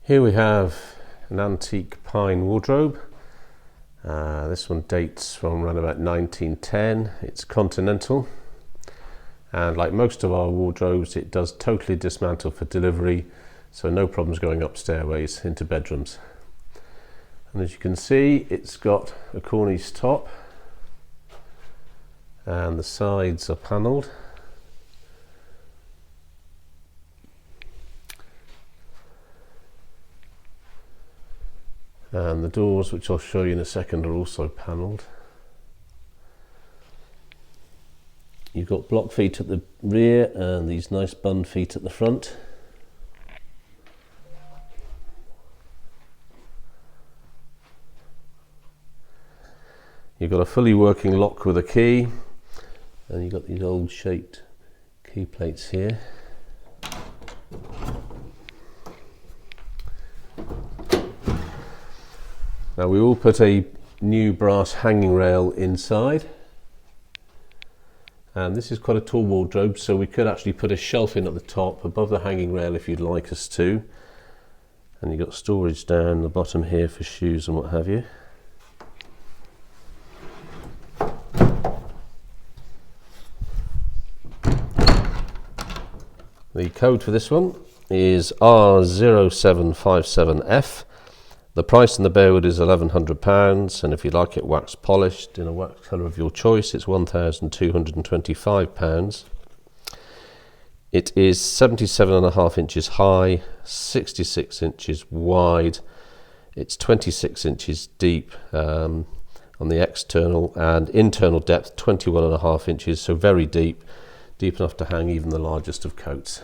Here we have an antique pine wardrobe. This one dates from around about 1910. It's continental, and like most of our wardrobes, it does totally dismantle for delivery, so no problems going up stairways into bedrooms. And as you can see, it's got a cornice top and the sides are panelled. And the doors, which I'll show you in a second, are also panelled. You've got block feet at the rear and these nice bun feet at the front. You've got a fully working lock with a key, and you've got these old shaped key plates here. Now we will put a new brass hanging rail inside, and this is quite a tall wardrobe, so we could actually put a shelf in at the top above the hanging rail if you'd like us to. And you've got storage down the bottom here for shoes and what have you. The code for this one is R0757F. The price in the bare wood is £1,100, and if you like it wax polished in a wax colour of your choice, it's £1,225. It is 77.5 inches high, 66 inches wide. It's 26 inches deep on the external, and internal depth 21.5 inches, so very deep, deep enough to hang even the largest of coats.